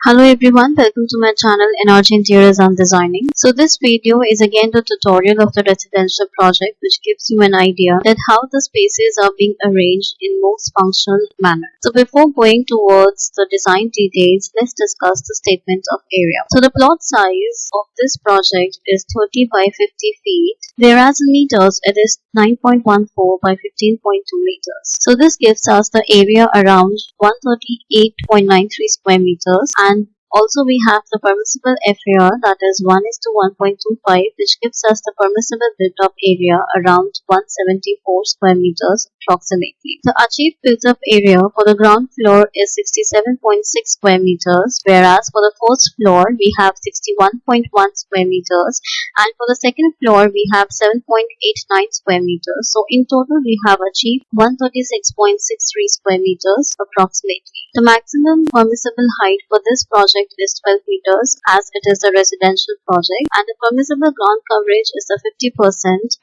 Hello everyone, welcome to my channel Energy Interiors and Designing. So this video is again the tutorial of the residential project which gives you an idea that how the spaces are being arranged in most functional manner. So before going towards the design details, let's discuss the statement of area. So the plot size of this project is 30 by 50 feet, whereas in meters it is 9.14 by 15.2 meters. So this gives us the area around 138.93 square meters, and also we have the permissible FAR, that is 1:1.25, which gives us the permissible built-up area around 174 square meters approximately. The achieved built-up area for the ground floor is 67.6 square meters, whereas for the first floor we have 61.1 square meters, and for the second floor we have 7.89 square meters. So in total we have achieved 136.63 square meters approximately. The maximum permissible height for this project is 12 meters, as it is a residential project, and the permissible ground coverage is the 50%,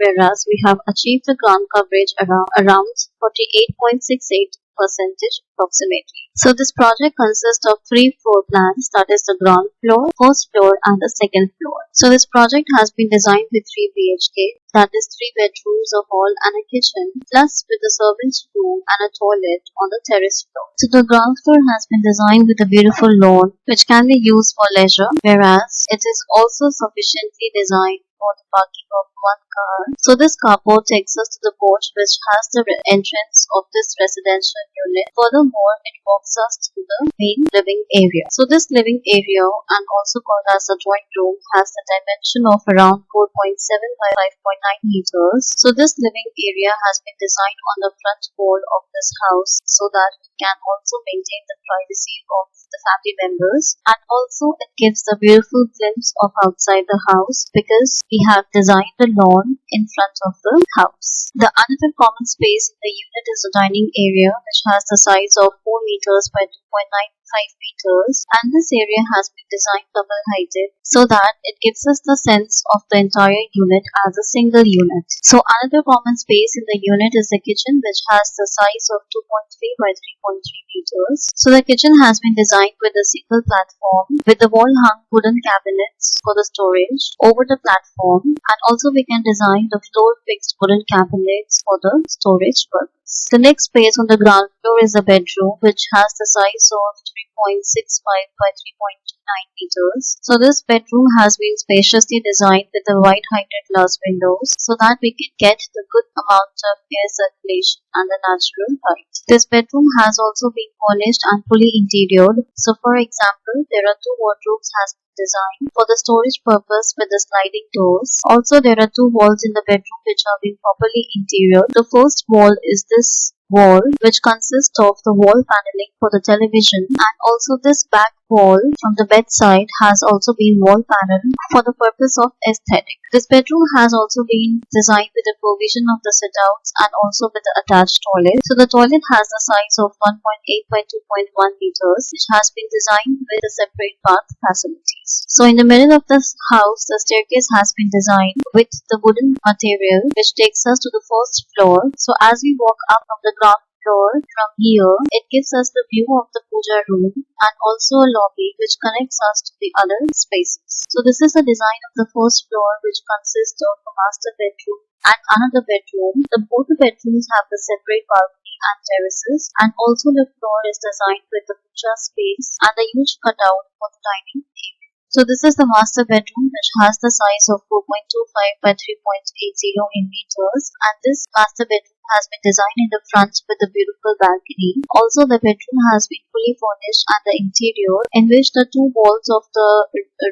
whereas we have achieved the ground coverage around 48.68% approximately. So this project consists of 3 floor plans, that is the ground floor, first floor and the second floor. So this project has been designed with 3 BHK, that is 3 bedrooms, a hall and a kitchen, plus with a servant's room and a toilet on the terrace floor. So the ground floor has been designed with a beautiful lawn which can be used for leisure, whereas it is also sufficiently designed for the parking of one car. So this carport takes us to the porch which has the entrance of this residential unit. Furthermore, it walks us to the main living area. So this living area, and also called as a joint room, has the dimension of around 4.7 by 5.9 meters. So this living area has been designed on the front wall of this house so that it can also maintain the privacy of the family members, and also it gives a beautiful glimpse of outside the house because we have designed the lawn in front of the house. The another common space in the unit is the dining area, which has the size of 4 meters by 2.95 meters, and this area has been designed double heighted so that it gives us the sense of the entire unit as a single unit. So another common space in the unit is the kitchen, which has the size of 2.3 by 3.3 meters. So the kitchen has been designed with a single platform with the wall hung wooden cabinets for the storage over the platform, and also we can design the floor fixed wooden cabinets for the storage purpose. The next space on the ground floor is the bedroom, which has the size of 3.65 by 3.9 meters. So this bedroom has been spaciously designed with the wide-heighted glass windows so that we can get the good amount of air circulation and the natural light. This bedroom has also been furnished and fully interiored. So for example, there are 2 wardrobes has been designed for the storage purpose with the sliding doors. Also there are 2 walls in the bedroom which have been properly interiored. The first wall is this wall, which consists of the wall paneling for the television, and also this back wall from the bedside has also been wall paneled for the purpose of aesthetic. This bedroom has also been designed with the provision of the sit-outs and also with the attached toilet. So the toilet has a size of 1.8 by 2.1 meters, which has been designed with a separate bath facilities. So in the middle of this house, the staircase has been designed with the wooden material, which takes us to the first floor. So as we walk up from the ground floor from here, it gives us the view of the puja room and also a lobby which connects us to the other spaces. So this is the design of the first floor, which consists of a master bedroom and another bedroom. Both the bedrooms have the separate balcony and terraces, and also the floor is designed with the puja space and a huge cutout for the dining area. So this is the master bedroom, which has the size of 4.25 by 3.80 in meters, and this master bedroom has been designed in the front with a beautiful balcony. Also the bedroom has been fully furnished at the interior, in which the 2 walls of the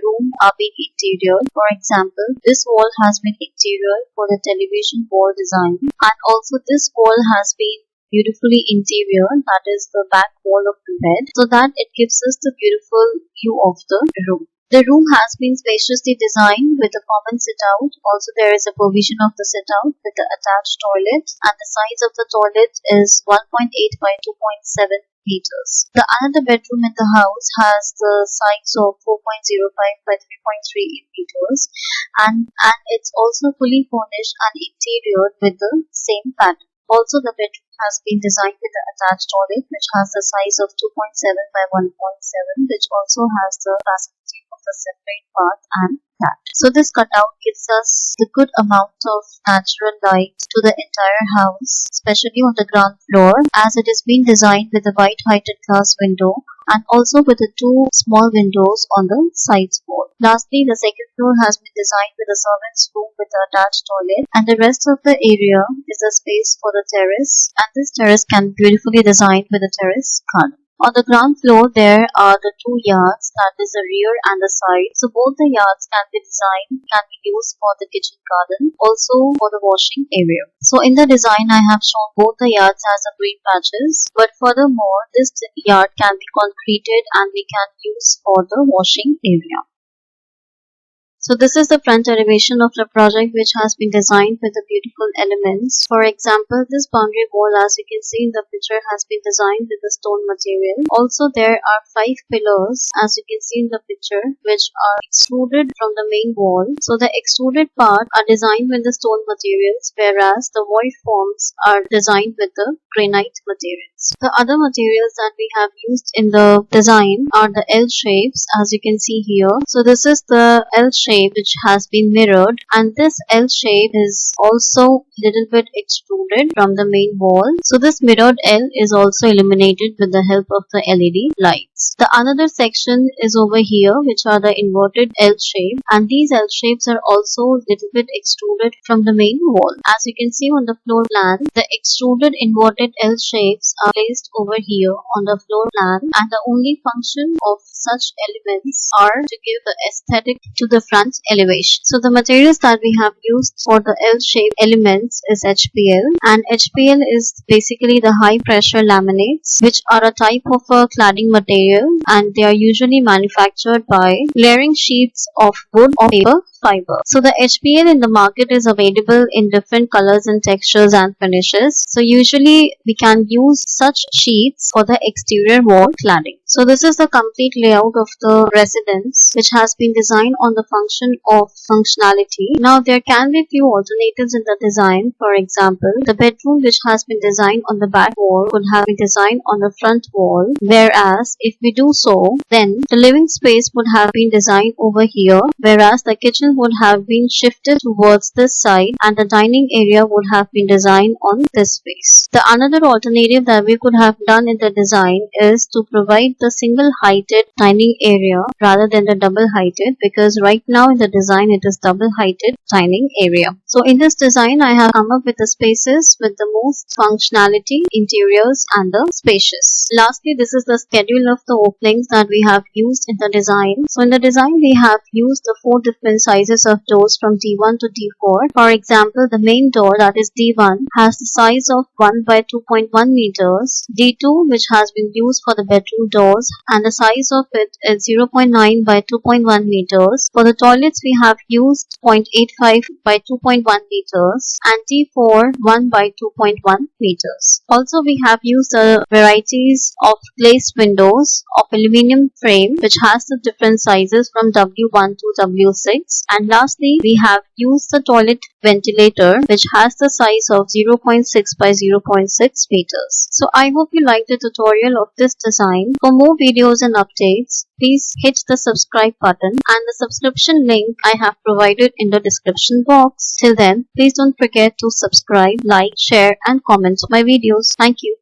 room are being interiored. For example, this wall has been interiored for the television wall design, and also this wall has been beautifully interior, that is the back wall of the bed, so that it gives us the beautiful view of the room. The room has been spaciously designed with a common sit-out. Also there is a provision of the sit-out with the attached toilet, and the size of the toilet is 1.8 by 2.7 meters. The another bedroom in the house has the size of 4.05 by 3.3 meters, and it's also fully furnished and interiored with the same pattern. Also the bedroom has been designed with the attached toilet, which has the size of 2.7 by 1.7, which also has the facility of a separate bath and cat. So this cutout gives us the good amount of natural light to the entire house, especially on the ground floor, as it is being designed with a wide heighted glass window and also with the two small windows on the sides wall. Lastly, the second floor has been designed with a servant's room with an attached toilet, and the rest of the area is a space for the terrace, and this terrace can be beautifully designed with a terrace garden. On the ground floor, there are the two yards, that is the rear and the side. So both the yards can be used for the kitchen garden, also for the washing area. So in the design, I have shown both the yards as a green patches, but furthermore, this yard can be concreted and we can use for the washing area. So this is the front elevation of the project, which has been designed with the beautiful elements. For example, this boundary wall, as you can see in the picture, has been designed with the stone material. Also, there are 5 pillars, as you can see in the picture, which are extruded from the main wall. So the extruded part are designed with the stone materials, whereas the void forms are designed with the granite materials. The other materials that we have used in the design are the L shapes, as you can see here. So this is the L shape which has been mirrored, and this L shape is also little bit extruded from the main wall. So this mirrored L is also illuminated with the help of the LED lights. The another section is over here, which are the inverted L shape, and these L shapes are also little bit extruded from the main wall. As you can see on the floor plan, the extruded inverted L shapes are placed over here on the floor plan, and the only function of such elements are to give the aesthetic to the front elevation. So the materials that we have used for the L-shaped elements is HPL, and HPL is basically the high pressure laminates, which are a type of a cladding material, and they are usually manufactured by layering sheets of wood or paper fiber. So the HPL in the market is available in different colors and textures and finishes. So usually we can use such sheets for the exterior wall cladding. So this is the complete layout of the residence, which has been designed on the function of functionality. Now there can be few alternatives in the design. For example, the bedroom, which has been designed on the back wall, would have been designed on the front wall, whereas if we do so, then the living space would have been designed over here, whereas the kitchen would have been shifted towards this side and the dining area would have been designed on this space. The another alternative that we could have done in the design is to provide the single heighted dining area rather than the double heighted, because right now in the design it is double heighted dining area. So in this design I have come up with the spaces with the most functionality, interiors and the spacious. Lastly, this is the schedule of the openings that we have used in the design. So in the design we have used the 4 different sizes of doors from D1 to D4. For example, the main door, that is D1, has the size of 1 by 2.1 meters. D2, which has been used for the bedroom doors, and the size of it is 0.9 by 2.1 meters. For the toilets we have used 0.85 by 2.1 meters and D4 1 by 2.1 meters. Also we have used varieties of glazed windows of aluminium frame, which has the different sizes from W1 to W6. And lastly, we have used the toilet ventilator, which has the size of 0.6 by 0.6 meters. So I hope you liked the tutorial of this design. For more videos and updates, please hit the subscribe button, and the subscription link I have provided in the description box. Till then, please don't forget to subscribe, like, share and comment my videos. Thank you.